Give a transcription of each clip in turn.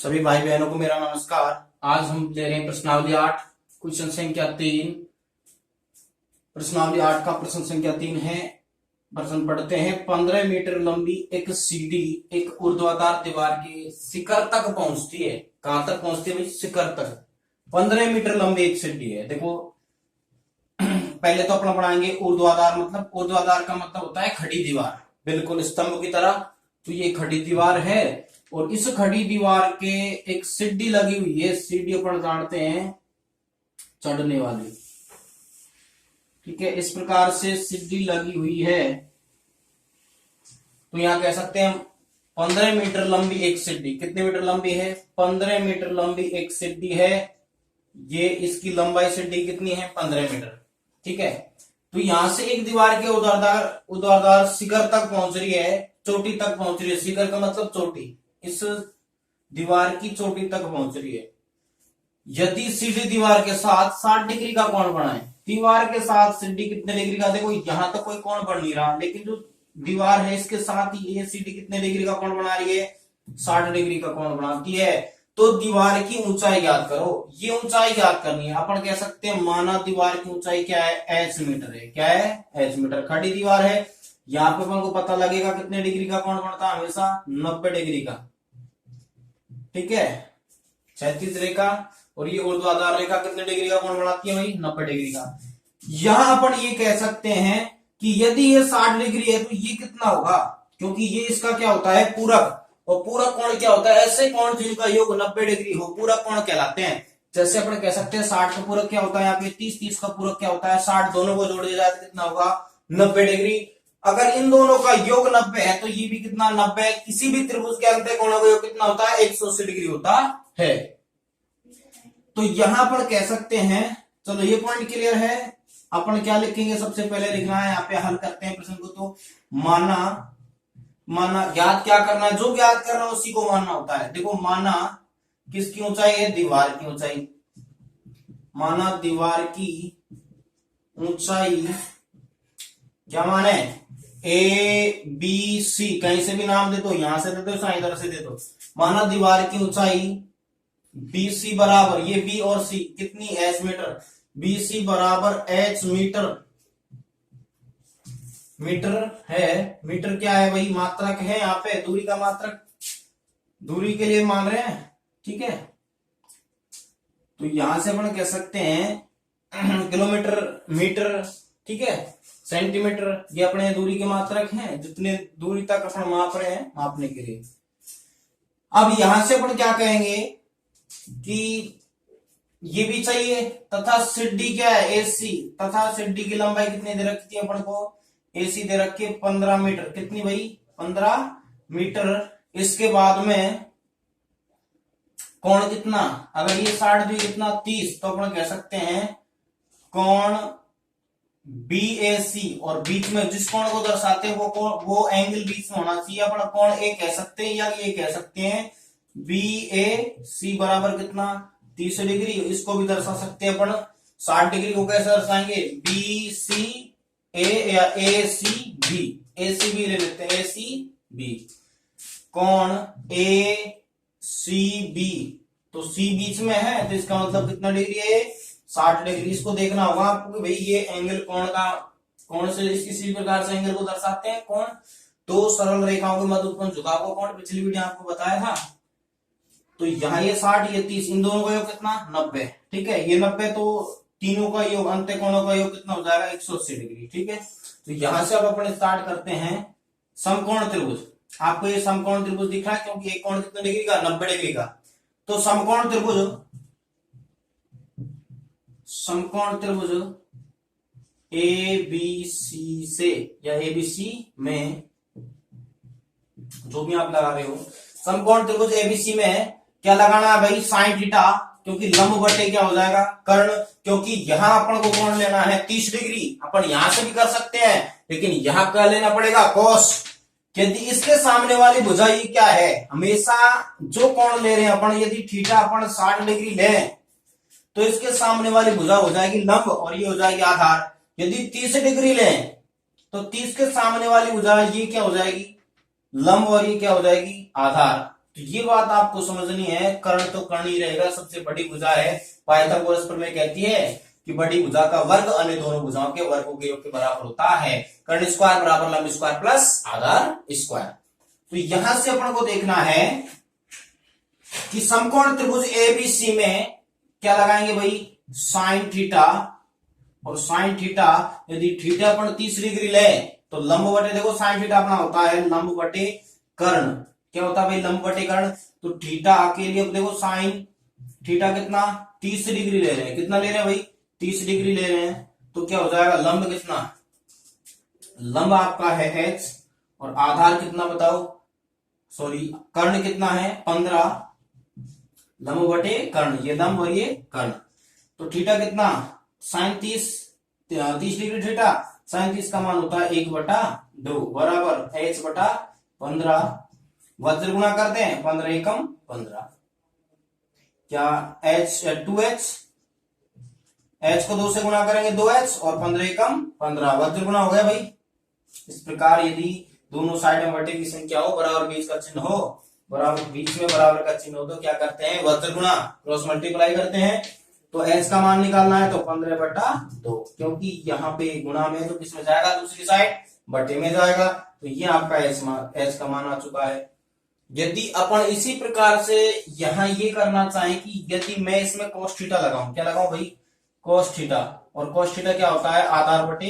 सभी भाई बहनों को मेरा नमस्कार। आज हम ले रहे हैं प्रश्नावली 8 क्वेश्चन संख्या 3। प्रश्नावली 8 का प्रश्न संख्या 3 है। प्रश्न पढ़ते हैं। 15 मीटर लंबी एक सीढ़ी एक ऊर्ध्वाधर दीवार के शिखर तक पहुंचती है। कहां तक पहुंचती है भाई? शिखर तक। 15 मीटर लंबी एक सीढ़ी है। देखो पहले तो अपना पढ़ाएंगे ऊर्ध्वाधर मतलब, ऊर्ध्वाधर का मतलब होता है खड़ी दीवार, बिल्कुल स्तंभ की तरह। तो ये खड़ी दीवार है और इस खड़ी दीवार के एक सीढ़ी लगी हुई है। सीढ़ी अपन जानते हैं चढ़ने वाली, ठीक है। इस प्रकार से सीढ़ी लगी हुई है। तो यहां कह सकते हैं 15 मीटर लंबी एक सीढ़ी। कितने मीटर लंबी है? 15 मीटर लंबी एक सीढ़ी है। ये इसकी लंबाई सीढ़ी कितनी है? 15 मीटर, ठीक है। तो यहां से एक दीवार के ऊर्ध्वाधर शिखर तक पहुंच रही है, चोटी तक पहुंच रही है। शिखर का मतलब चोटी, इस दीवार की चोटी तक पहुंच रही है। यदि सीढ़ी दीवार के साथ 60 डिग्री का कोण बनाए, दीवार के साथ सीढ़ी कितने डिग्री का? देखो यहां तक कोई कोण बन नहीं रहा, लेकिन जो दीवार है इसके साथ ही ये सीढ़ी कितने डिग्री का कोण बना रही है? 60 डिग्री का कोण बनाती है। तो दीवार की ऊंचाई याद करो। ये ऊंचाई याद करनी है। अपन कह सकते हैं माना दीवार की ऊंचाई क्या है? h मीटर है। क्या है? h metre. खड़ी दीवार है। यहां पे अपन को पता लगेगा कितने डिग्री का कोण बनता है? हमेशा 90 डिग्री का, ठीक है। क्षैतिज रेखा और ये ऊर्ध्वाधर रेखा कितने डिग्री का कोण बनाती है भाई? 90 डिग्री का। यहां अपन ये कह सकते हैं कि यदि ये 60 डिग्री है तो ये कितना होगा? क्योंकि ये इसका क्या होता है? पूरक। और पूरक कोण क्या होता है? ऐसे कोण जिनका योग 90 डिग्री हो पूरक कोण कहलाते हैं। जैसे अपन कह सकते हैं 60 का पूरक क्या होता है? यहाँ पे 30 का पूरक क्या होता है? 60। दोनों को जोड़ दिया जाए तो कितना होगा? 90 डिग्री। अगर इन दोनों का योग 90 है तो ये भी कितना? 90। किसी भी त्रिभुज के अंत कोणों का योग कितना होता है? 180 डिग्री होता है। तो यहां पर कह सकते हैं, चलो ये पॉइंट क्लियर है। अपन क्या लिखेंगे? सबसे पहले लिखना है, यहाँ पे हल करते हैं प्रश्न को। तो माना ज्ञात क्या करना है? जो ज्ञात करना है उसी को मानना होता है। देखो माना किसकी ऊंचाई है? दीवार की ऊंचाई। माना दीवार की ऊंचाई क्या माने? ए बी सी, कहीं से भी नाम दे दो, यहां से दे दो, इधर से दे दो। माना दीवार की ऊंचाई बी सी बराबर, ये बी और सी कितनी? h metre. बी सी बराबर h मीटर। मीटर है। मीटर क्या है भाई? मात्रक है। यहाँ पे दूरी का मात्रक, दूरी के लिए मान रहे हैं, ठीक है। तो यहां से अपन कह सकते हैं किलोमीटर, मीटर, ठीक है, सेंटीमीटर, ये अपने दूरी के मात्रक हैं। जितने दूरी तक अपन माप रहे हैं मापने के लिए। अब यहां से अपन क्या कहेंगे कि ये भी चाहिए तथा सीढ़ी क्या है? एसी। तथा सीढ़ी की लंबाई कितनी दे रखी थी अपन को? एसी दे रखी 15 मीटर। कितनी भाई? 15 मीटर। इसके बाद में कोण कितना? अगर ये 60 भी कितना? 30। तो अपन कह सकते हैं कोण BAC, और बीच में जिस कोण को दर्शाते हैं वो एंगल बीच में होना चाहिए। अपन कोण ए कह सकते हैं या ये कह सकते हैं BAC बराबर कितना? 30 डिग्री। इसको भी दर्शा सकते हैं अपन। 60 डिग्री को कैसे दर्शाएंगे? BCA या ACB। ACB ले लेते हैं, ACB। कोण ACB, तो C बीच में है तो इसका मतलब कितना डिग्री है? 60 डिग्री। इसको देखना होगा आपको कि भाई ये एंगल कौन से किसी प्रकार से एंगल को दर्शाते हैं? कोण। तो सरल रेखाओं के मध्य उत्पन्न झुकाव को कोण पिछली वीडियो आपको बताया था। तो यहाँ ये 60, ये 30, इन दोनों का योग कितना? 90, ठीक है। ये 90, तो तीनों का योग, अंत्य कोणों का योग कितना हो जाएगा? 180 डिग्री, ठीक है। तो यहां से अब अपन स्टार्ट करते हैं समकोण त्रिभुज। आपको ये समकोण त्रिभुज दिख रहा है क्योंकि एक कोण कितने डिग्री का? 90 डिग्री का। तो समकोण त्रिभुज ABC से या ABC में, जो भी आप लगा रहे हो, समकोण त्रिभुज ABC में क्या लगाना है भाई? साइन थीटा, क्योंकि लंब बटे क्या हो जाएगा? कर्ण। क्योंकि यहां अपन को कोण लेना है 30 डिग्री। अपन यहां से भी कर सकते हैं, लेकिन यहां क्या लेना पड़ेगा? कोस। यदि इसके सामने वाली भुजा ये क्या है? हमेशा जो कोण ले रहे हैं अपन, यदि थीटा अपन 60 डिग्री लें तो इसके सामने वाली भुजा हो जाएगी लंब और ये हो जाएगी आधार। यदि 30 डिग्री लें तो 30 के सामने वाली भुजा ये क्या हो जाएगी? लंब, और ये क्या हो जाएगी? आधार। तो ये बात आपको समझनी है, कर्ण तो कर्ण ही रहेगा, सबसे बड़ी भुजा है। पाइथागोरस प्रमेय कहती है कि बड़ी भुजा का वर्ग अन्य दोनों भुजाओं के वर्गों के योग के बराबर होता है। कर्ण स्क्वायर बराबर लंब स्क्वायर प्लस आधार स्क्वायर। तो यहां से अपन को देखना है कि समकोण त्रिभुज एबीसी में क्या लगाएंगे भाई, साइन थीटा। और साइन थीटा यदि थीटा अपन 30 डिग्री ले तो लंब बटे, देखो साइन थीटा अपना होता है लंब बटे कर्ण। क्या होता है भाई, लंब बटे कर्ण। तो थीटा के लिए देखो साइन थीटा कितना 30 डिग्री ले रहे हैं, कितना ले रहे हैं भाई 30 डिग्री ले रहे हैं। तो क्या हो जाएगा, लंब कितना, लंब आपका है h और आधार कितना बताओ, सॉरी कर्ण कितना है 15, लंब बटे कर्ण, ये लंब और ये कर्ण। तो थीटा कितना साइन 30 डिग्री थीटा, साइन 30 का मान होता है 1/2 बराबर h/15। वज्र गुणा करते हैं 15 एकम 15, क्या h को 2 से गुणा करेंगे 2h और 15 एकम 15, वज्र गुणा हो गया भाई। इस प्रकार यदि दोनों साइड में बटे की संख्या हो, बराबर बीच का चिन्ह हो, बराबर बीच में बराबर का चिन्ह हो, तो क्या करते हैं वज्र गुणा क्रॉस मल्टीप्लाई करते हैं। तो h का मान निकालना है तो 15/2, क्योंकि यहाँ पे गुणा में तो किसमें जाएगा, दूसरी साइड बटे में जाएगा। तो ये आपका h का मान आ चुका है। यदि अपन इसी प्रकार से यहाँ ये करना चाहें कि यदि मैं इसमें cos थीटा लगाऊं, क्या लगाऊं भाई cos थीटा, और cos थीटा क्या होता है आधार बटे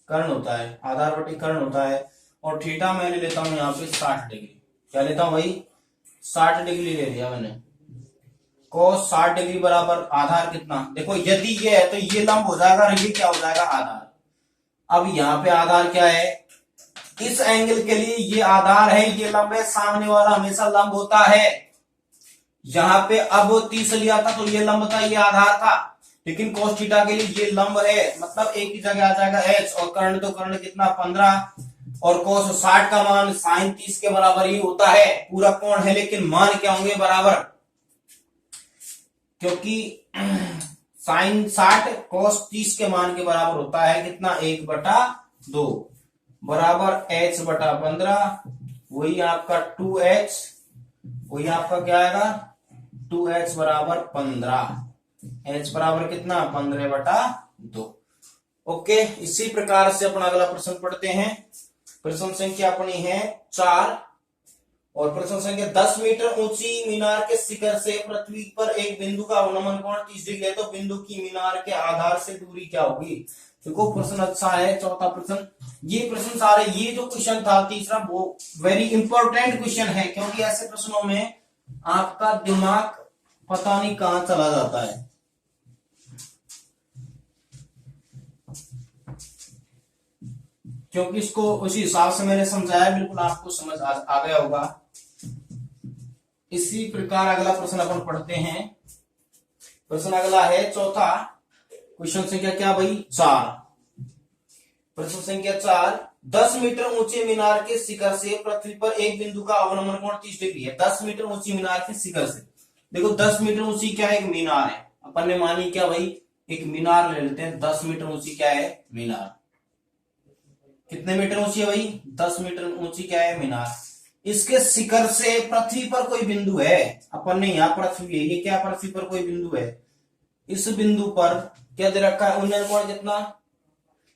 कर्ण होता है, आधार बटे कर्ण होता है। और थीटा मैंने लेता हूं यहाँ पे 60 डिग्री, क्या लेता हूं भाई 60 डिग्री ले लिया मैंने। cos 60 डिग्री बराबर आधार कितना, देखो यदि ये है तो ये लंब हो जाएगा और ये क्या हो जाएगा आधार। अब यहाँ पे आधार क्या है, इस एंगल के लिए ये आधार है, ये लंब है, सामने वाला हमेशा लंब होता है। यहाँ पे अब 30 लिया था तो ये लंब था, ये आधार था, लेकिन cos थीटा के लिए ये लंब है, मतलब एक ही जगह आ जाएगा h। और कर्ण तो कर्ण कितना 15, और cos 60 का मान sin 30 के बराबर ही होता है। पूरा कोण है लेकिन मान क्या होंगे बराबर, क्योंकि sin 60 cos 30 के मान के बराबर होता है कितना 1/2 बराबर h/15, वही आपका 2h, वही आपका क्या आएगा 2h बराबर 15, h बराबर कितना 15/2। ओके, इसी प्रकार से अपन अगला प्रश्न पढ़ते हैं। प्रश्न संख्या अपनी है 4 और प्रश्न संख्या 10 मीटर ऊंची मीनार के शिखर से पृथ्वी पर एक बिंदु का अवनमन कोण 30 डिग्री है, तो बिंदु की मीनार के आधार से दूरी क्या होगी। देखो प्रश्न अच्छा है, चौथा प्रश्न। ये प्रश्न सारे, ये जो क्वेश्चन था तीसरा वो वेरी इंपॉर्टेंट क्वेश्चन है, क्योंकि ऐसे प्रश्नों में आपका दिमाग पता नहीं कहां चला जाता है। क्योंकि इसको उसी हिसाब से मैंने समझाया, बिल्कुल आपको समझ आ गया होगा। इसी प्रकार अगला प्रश्न अपन पढ़ते हैं। प्रश्न अगला है चौथा, क्वेश्चन संख्या क्या भाई 4। प्रश्न संख्या 4, 10 मीटर ऊंचे मीनार के शिखर से पृथ्वी पर एक बिंदु का अवनमन कोण 30 डिग्री है। 10 मीटर ऊंची मीनार के शिखर से, देखो 10 मीटर ऊंची क्या है, एक मीनार है। अपन ने मानी क्या भाई, एक मीनार ले लेते हैं। 10 मीटर ऊंची क्या है मीनार, कितने मीटर ऊंची है भाई 10 मीटर ऊंची क्या है मीनार। इसके शिखर से पृथ्वी पर कोई बिंदु है, अपन ने यहाँ पृथ्वी है, ये क्या पृथ्वी पर कोई बिंदु है। इस बिंदु पर क्या दे रखा है उन्नयन कोण कितना,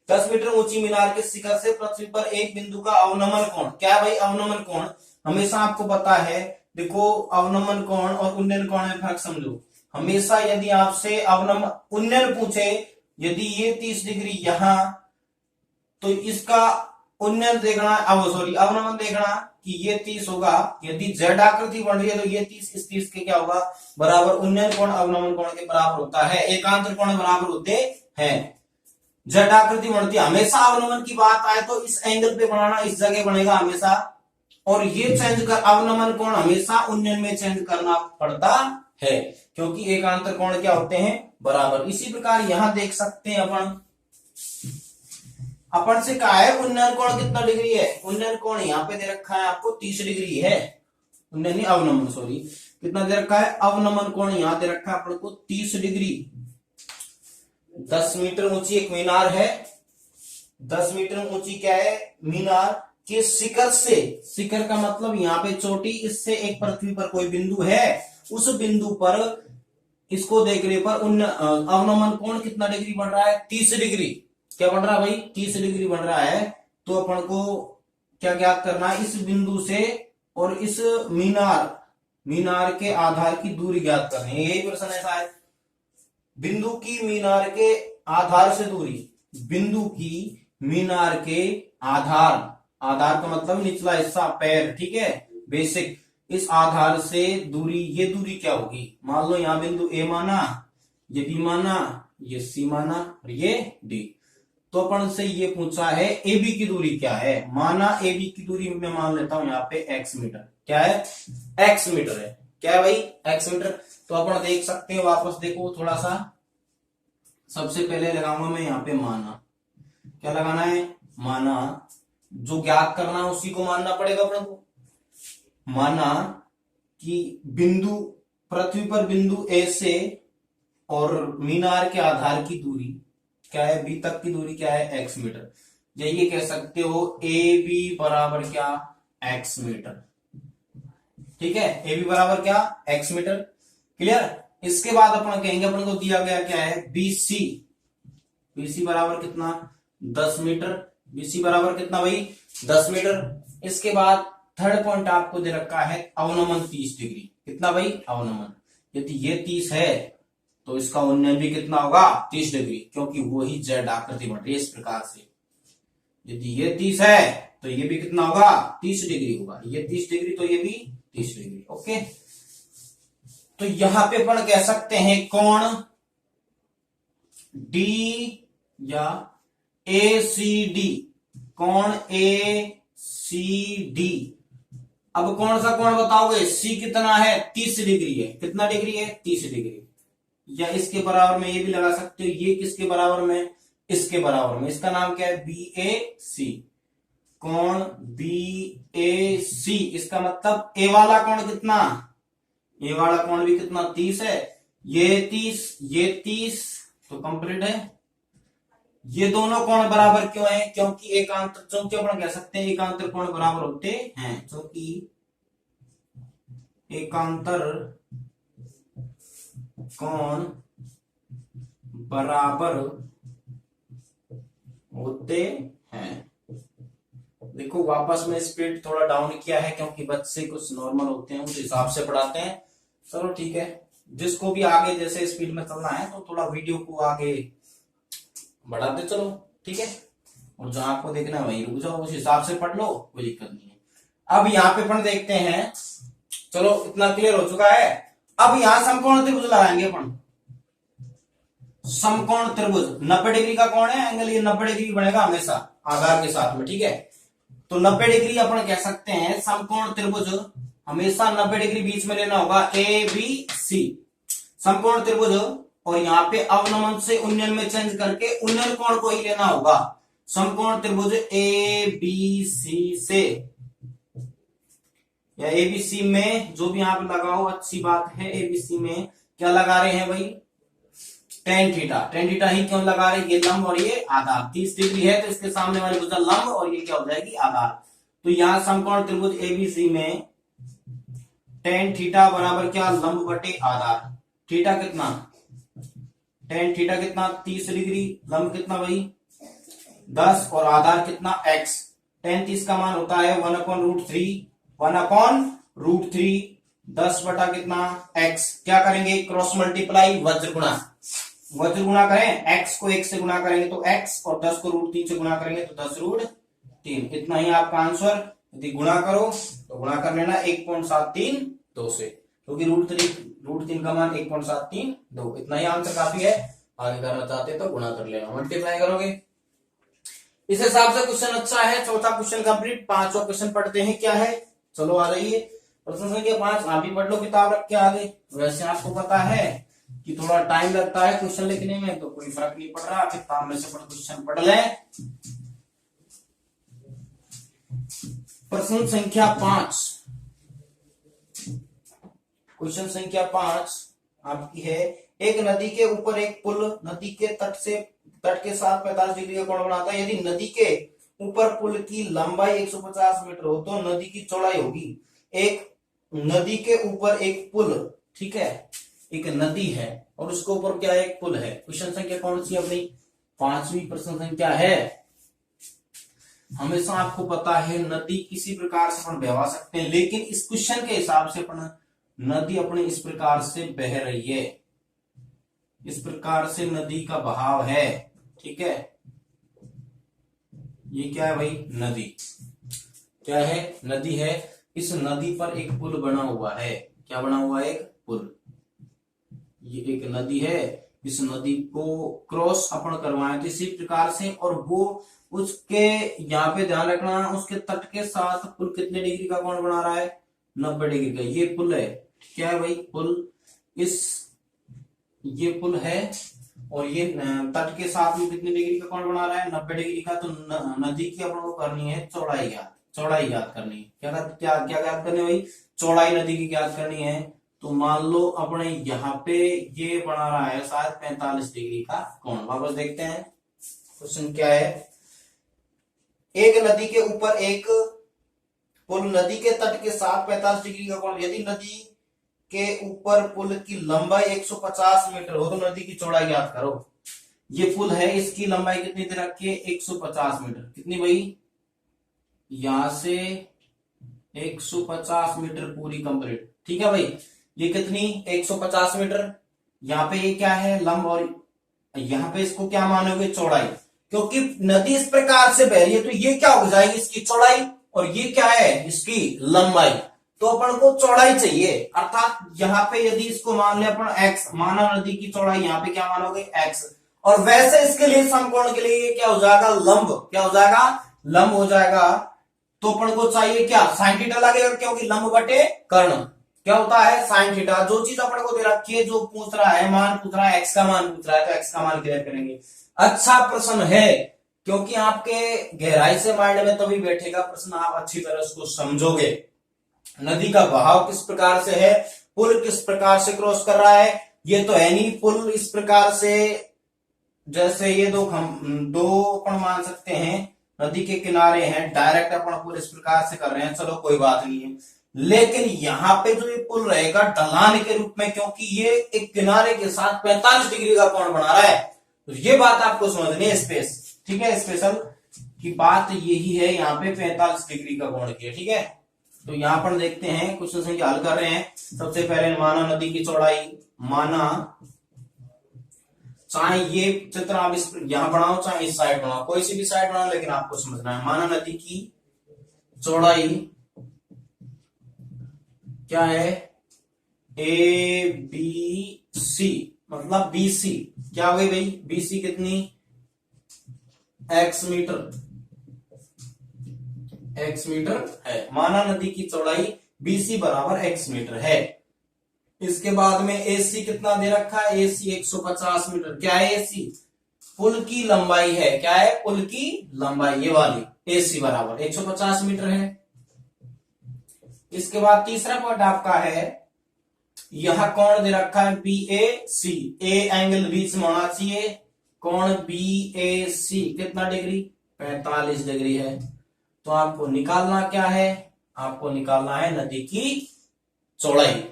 10 मीटर ऊंची मीनार के शिखर से पृथ्वी पर एक बिंदु का अवनमन कोण। क्या भाई अवनमन कोण, हमेशा आपको पता है, देखो अवनमन कोण और उन्नयन कोण में फर्क समझो। हमेशा यदि आपसे अवनमन उन्नयन पूछे, यदि ये 30 डिग्री यहां, तो इसका उन्नयन देखना, अब सॉरी अवनमन देखना कि ये 30 होगा। यदि जेड आकृति बन रही है तो ये 30 इस 30 के क्या होगा बराबर, उन्नयन कोण अवनमन कोण के बराबर होता है। एकांतर कोण बराबर होते हैं। जेड आकृति बनती है, हमेशा अवनमन की बात आए तो इस एंगल पे बनाना, इस जगह बनेगा हमेशा। और ये चेंज कर, अवनमन कोण हमेशा उन्नयन में चेंज करना पड़ता है, क्योंकि एकांतर कोण क्या होते हैं बराबर। इसी प्रकार यहां देख सकते हैं अपन से कहा है उन्नयन कोण कितना डिग्री है। उन्नयन कोण यहाँ पे दे रखा है आपको 30 डिग्री है। उन्नयन नहीं अवनमन, सॉरी कितना दे रखा है अवनमन कोण यहाँ दे रखा है अपन को 30 डिग्री। 10 मीटर ऊंची एक मीनार है, 10 मीटर ऊंची क्या है मीनार, कि शिखर का मतलब यहाँ पे चोटी, इससे एक पृथ्वी पर कोई बिंदु है, उस बिंदु पर इसको देखने पर अवनमन कोण कितना डिग्री बढ़ रहा है? 30 डिग्री। क्या बढ़ रहा है भाई? 30 डिग्री बढ़ रहा है। तो अपन को क्या ज्ञात करना है? इस बिंदु से और इस मीनार के आधार की दूरी ज्ञात करनी है। यही प्रश्न है शायद। बिंदु की मीनार के आधार से दूरी, बिंदु की मीनार के आधार का मतलब निचला हिस्सा, पैर, ठीक है, बेसिक। इस आधार से दूरी, ये दूरी क्या होगी? मान लो यहां बिंदु ए माना, ये बी माना, ये सी माना और ये डी। तो अपन से ये पूछा है ए बी की दूरी क्या है। माना ए बी की दूरी मैं मान लेता हूं यहाँ पे x मीटर। क्या है? x मीटर है। क्या है भाई? x metre. तो अपन देख सकते हैं, वापस देखो थोड़ा सा। सबसे पहले लगाऊंगा मैं यहाँ पे माना। क्या लगाना है? माना। जो ज्ञात करना है उसी को मानना पड़ेगा अपन को। माना कि बिंदु, पृथ्वी पर बिंदु ए से और मीनार के आधार की दूरी क्या है? बी तक की दूरी क्या है? x metre. या ये कह सकते हो ए बी बराबर क्या? x metre. ठीक है, ए बी बराबर क्या? x metre. क्लियर? इसके बाद अपन कहेंगे, अपन को दिया गया क्या है? BC। BC बराबर कितना? 10 मीटर। BC बराबर कितना भाई? 10 मीटर। इसके बाद थर्ड पॉइंट आपको दे रखा है अवनमन 30 डिग्री। कितना भाई? अवनमन। यदि ये 30 है तो इसका उन्नयन भी कितना होगा? 30 डिग्री, क्योंकि वही जेड आकृति बन रही है इस प्रकार से। यदि ये 30 है तो ये भी कितना होगा? 30 डिग्री होगा। ये 30 डिग्री तो ये भी 30 डिग्री। ओके, तो यहां पे अपन कह सकते हैं कोण डी या ACD, कोण ACD। अब कौन सा कोण बताओगे? C कितना है? 30 डिग्री है। कितना डिग्री है? 30 डिग्री। या इसके बराबर में ये भी लगा सकते हो। ये किसके बराबर में? इसके बराबर में। इसका नाम क्या है? BAC। कोण BAC, इसका मतलब ए वाला कोण कितना? ए वाला कोण भी कितना? 30 है। ये 30, ये 30, तो कंप्लीट है। ये दोनों कोण बराबर क्यों है? क्योंकि एकांतर, क्योंकि अपन कह सकते हैं एकांतर कोण बराबर होते हैं, क्योंकि एकांतर कोण बराबर होते हैं। देखो वापस में स्पीड थोड़ा डाउन किया है, क्योंकि बच्चे कुछ नॉर्मल होते हैं, उस हिसाब से पढ़ाते हैं। चलो ठीक है, जिसको भी आगे जैसे स्पीड में चलना है तो थोड़ा वीडियो को आगे बढ़ाते चलो, ठीक है। और जहां आपको देखना है वही रुक जाओ, उस हिसाब से पढ़ लो, कोई दिक्कत नहीं है। अब यहाँ पे अपन देखते हैं, चलो इतना क्लियर हो चुका है। अब यहां समकोण त्रिभुज लगाएंगे अपन। समकोण त्रिभुज 90 डिग्री का कोण है एंगल, ये 90 डिग्री बनेगा हमेशा आधार के साथ में, ठीक है। तो 90 डिग्री अपन कह सकते हैं समकोण त्रिभुज हमेशा 90 डिग्री बीच में लेना होगा, ABC समकोण त्रिभुज। और यहाँ पे अवनमन से उन्नयन में चेंज करके उन्नयन कोण को ही लेना होगा। समकोण त्रिभुज ABC से या ABC में जो भी यहाँ पे लगाओ अच्छी बात है। ABC में क्या लगा रहे हैं भाई? Tan theta. टेन थीटा ही क्यों लगा रहे हैं? ये लंब और ये आधार 30 डिग्री है, तो इसके सामने वाली भुजा लंब और ये क्या हो जाएगी? आधार। तो यहां समकोण त्रिभुज ABC में टेन थीटा बराबर क्या? लंब बटे आधार। थीटा कितना? टेन थीटा कितना? 30 डिग्री। लंब कितना भाई? 10 और आधार कितना? x। टेन 30 का मान होता है 1/√3। 1/√3 10 बटा कितना? x। क्या करेंगे? क्रॉस मल्टीप्लाई, वज्र गुणा। वज्र गुणा करें, x को 1 से गुणा करेंगे तो x, और 10 को √3 से गुणा करेंगे तो 10√3। इतना ही आपका आंसर। यदि गुणा करो तो गुणा कर लेना 1.732 से, क्योंकि √3 का मान 1.732। इतना ही आंसर काफी है। आगे करना चाहते तो गुणा कर लेना, मल्टीप्लाई करोगे। इस हिसाब से क्वेश्चन अच्छा है। चौथा क्वेश्चन कंप्लीट। पांचवा क्वेश्चन पढ़ते हैं, क्या है? चलो आ जाइए। प्रश्न संख्या 5 आप भी पढ़ लो किताब रख के आगे। वैसे आपको पता है कि थोड़ा टाइम लगता है क्वेश्चन लिखने में, तो कोई फर्क नहीं पड़ रहा, किताब में से क्वेश्चन पढ़ ले। प्रश्न संख्या 5, क्वेश्चन संख्या 5 आपकी है। एक नदी के ऊपर एक पुल नदी के तट के साथ 45 डिग्री का कोण बनाता है। यदि नदी के ऊपर पुल की लंबाई 150 मीटर हो तो नदी की चौड़ाई होगी। एक नदी के ऊपर एक पुल, ठीक है, एक नदी है और उसके ऊपर क्या है, एक पुल है। क्वेश्चन संख्या कौन सी अपनी, 5वीं प्रश्न संख्या है। हमेशा आपको पता है नदी किसी प्रकार से अपन बहवा सकते हैं, लेकिन इस क्वेश्चन के हिसाब से अपन नदी अपने इस प्रकार से बह रही है, इस प्रकार से नदी का बहाव है, ठीक है। ये क्या है भाई, नदी, क्या है, नदी है। इस नदी पर एक पुल बना हुआ है, क्या बना हुआ है, एक पुल। ये एक नदी है, इस नदी को क्रॉस अपन करवाएं तो इसी प्रकार से, और वो उसके, यहाँ पे ध्यान रखना, उसके तट के साथ पुल कितने डिग्री का कोण बना रहा है, 90 डिग्री का। ये पुल है, क्या है भाई, पुल। ये पुल है और ये तट के साथ में कितने डिग्री का कोण बना रहा है, 90 डिग्री का। तो नदी की अपन को करनी है चौड़ाई ज्ञात, चौड़ाई ज्ञात करनी है। क्या क्या ज्ञात करनी है भाई, चौड़ाई नदी की ज्ञात करनी है। तो मान लो अपने यहाँ पे ये बना रहा है शायद 45 डिग्री का कोण। वापस देखते हैं क्वेश्चन क्या है। एक नदी के ऊपर एक पुल, नदी के तट के साथ 45 डिग्री का कोण। यदि नदी के ऊपर पुल की लंबाई 150 मीटर हो तो नदी की चौड़ाई ज्ञात करो। ये पुल है, इसकी लंबाई कितनी दे रखी है, 150 मीटर। कितनी भाई, यहां से 150 मीटर पूरी कंप्लीट, ठीक है भाई। ये कितनी, 150 मीटर। यहाँ पे ये क्या है, लंब, और यहाँ पे इसको क्या मानोगे, चौड़ाई। क्योंकि नदी इस प्रकार से बह रही है तो ये क्या हो जाएगी, इसकी चौड़ाई, और ये क्या है, इसकी लंबाई। तो अपन को चौड़ाई चाहिए, अर्थात यहाँ पे यदि इसको मान ले अपन x, माना नदी की चौड़ाई यहाँ पे क्या मानोगे, x। और वैसे इसके लिए समकोण के लिए क्या हो जाएगा, लंब, क्या हो जाएगा, लंब हो जाएगा। तो अपन को चाहिए क्या, साइन थीटा लगेगा, क्योंकि लंब बटे कर्ण क्या होता है, साइन थीटा। जो चीज अपन को दे रखी है, जो पूछ रहा है, मान पूछ रहा है, एक्स का मान पूछ रहा है, तो एक्स का मान क्लियर करेंगे। अच्छा प्रश्न है, क्योंकि आपके गहराई से माइंड में तभी बैठेगा प्रश्न, आप अच्छी तरह उसको समझोगे। नदी का बहाव किस प्रकार से है, पुल किस प्रकार से क्रॉस कर रहा है। ये तो है नहीं, पुल इस प्रकार से, जैसे ये दो अपन मान सकते हैं नदी के किनारे हैं, डायरेक्ट अपन पुल इस प्रकार से कर रहे हैं, चलो कोई बात नहीं है। लेकिन यहाँ पे जो ये पुल रहेगा ढलान के रूप में, क्योंकि ये एक किनारे के साथ 45 डिग्री का कोण बना रहा है। तो ये बात आपको समझनी है, स्पेस, ठीक है, स्पेशल की बात यही है, यहाँ पे 45 डिग्री का कोण किया, ठीक है। तो यहां पर देखते हैं, क्वेश्चन संख्या हल कर रहे हैं। सबसे पहले माना नदी की चौड़ाई, माना, चाहे ये चित्र आप इस यहां बनाओ चाहे इस साइड बनाओ, कोई सी भी साइड बनाओ, लेकिन आपको समझना है। माना नदी की चौड़ाई क्या है, ए बी सी, मतलब BC क्या हो गई भाई, BC कितनी, x मीटर, x मीटर है। माना नदी की चौड़ाई BC बराबर x मीटर है। इसके बाद में AC कितना दे रखा है, AC 150 मीटर। क्या है AC, पुल की लंबाई है, क्या है, पुल की लंबाई, ये वाली AC बराबर 150 मीटर है। इसके बाद तीसरा पॉइंट आपका है, यह कोण दे रखा है BAC, ए एंगल बीच में होना चाहिए, कोण BAC कितना डिग्री, 45 डिग्री है। तो आपको निकालना क्या है, आपको निकालना है नदी की चौड़ाई।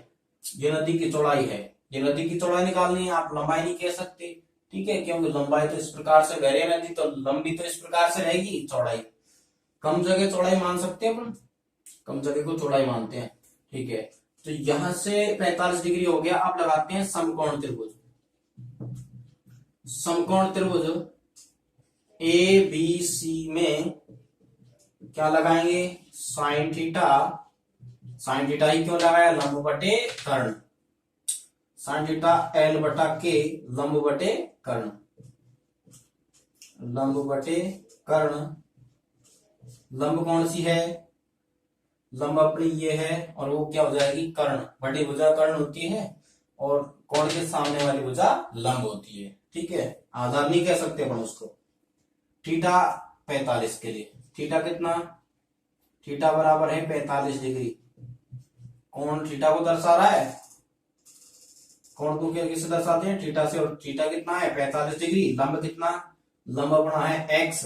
ये नदी की चौड़ाई है, ये नदी की चौड़ाई निकालनी है, आप लंबाई नहीं कह सकते, ठीक है, क्योंकि लंबाई तो इस प्रकार से गहरी नदी तो लंबी तो इस प्रकार से रहेगी। चौड़ाई कम जगह चौड़ाई मान सकते हैं अपन, कम जगह को चौड़ाई मानते हैं, ठीक है। तो यहां से 45 डिग्री हो गया। आप लगाते हैं समकोण त्रिभुज, समकोण त्रिभुज ABC में क्या लगाएंगे, साइन थीटा। साइन थीटा ही क्यों लगाया, लंब बटे कर्ण, साइन थीटा L बटा K, लंब बटे कर्ण, लंब बटे कर्ण। लंब कौन सी है, लंब अपनी ये है, और वो क्या हो जाएगी, कर्ण, बटी भुजा कर्ण होती है, और कोण के सामने वाली भुजा लंब होती है, ठीक है। आधार नहीं कह सकते अपन उसको। थीटा 45 के लिए, थीटा कितना, थीटा बराबर है 45 डिग्री। कोण थीटा को दर्शा रहा है, कोण को किससे दर्शाते हैं, थीटा से, और थीटा कितना है 45 डिग्री। लंब कितना, लंब अपना है x,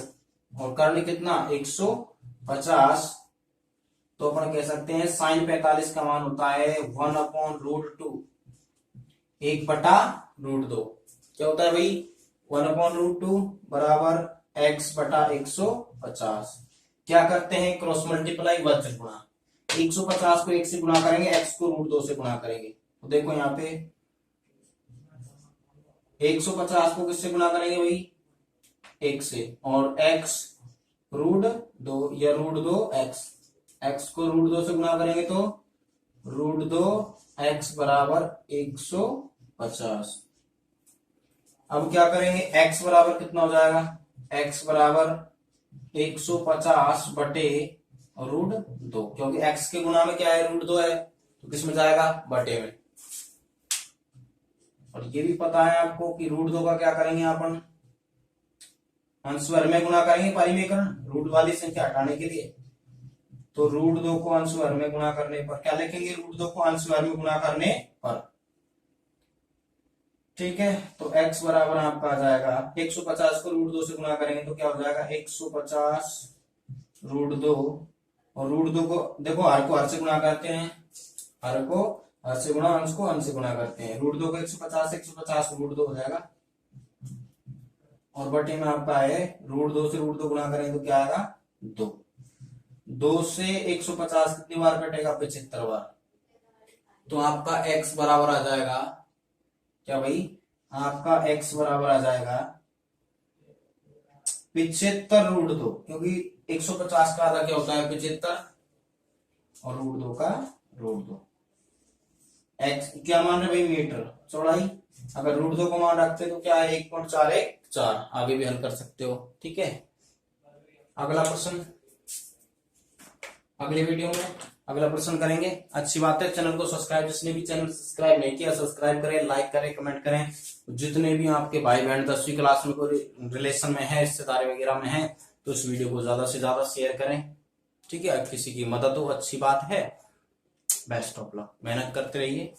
और कर्ण कितना 150, तो अपन कह सकते हैं साइन 45 का मान होता है 1/√2, 1/√2। क्या होता है भाई 1/√2 बराबर x/150। क्या करते हैं क्रॉस मल्टीप्लाई वज्र गुणा, 150 को 1 से गुणा करेंगे, x को √2 से गुणा करेंगे। तो देखो यहाँ पे 150 को किससे गुणा करेंगे भाई 1 से, और x √2 या √2 x को √2 से गुणा करेंगे तो √2 x बराबर 150। अब क्या करेंगे x बराबर कितना हो जाएगा, x बराबर 150 बटे √2, क्योंकि x के गुणा में क्या है √2 है, तो किस में जाएगा बटे में। और ये भी पता है आपको कि √2 का क्या करेंगे अपन अंश वर्ग में गुणा करेंगे परिमेयकरण रूट वाली संख्या हटाने के लिए। तो √2 को अंश वर्ग में गुणा करने पर क्या लिखेंगे, √2 को अंश वर्ग में गुणा करने पर। ठीक है, तो x बराबर आपका आ जाएगा 150 को √2 से गुणा करेंगे तो क्या हो जाएगा 150 √2, और √2 को देखो हर को हर से गुणा करते हैं, हर को हर से गुणा अंश को अंश से गुणा करते हैं। √2 को 150 √2 हो जाएगा, और बटे में आपका है √2 से √2 गुणा करेंगे तो क्या आएगा 2। 2 से 150 कितनी बार कटेगा 75 बार, तो आपका x बराबर आ जाएगा क्या भाई, आपका x बराबर आ जाएगा 75 √2, क्योंकि 150 का आधा क्या होता है 75, और √2 का √2। x क्या मान रहे भाई मीटर चौड़ाई, अगर √2 को मान रखते तो क्या है 1.414, आगे भी हल कर सकते हो। ठीक है, अगला प्रश्न अगले वीडियो में अगला प्रश्न करेंगे। अच्छी बात है, चैनल को सब्सक्राइब, जिसने भी चैनल सब्सक्राइब नहीं किया सब्सक्राइब करें, लाइक करें, कमेंट करें। जितने भी आपके भाई बहन 10वीं क्लास में कोई रिलेशन में है, रिश्तेदारी वगैरह में है, तो इस वीडियो को ज्यादा से ज्यादा शेयर करें। ठीक है, किसी की मदद हो अच्छी बात है। बेस्ट ऑफ लक, मेहनत करते रहिए।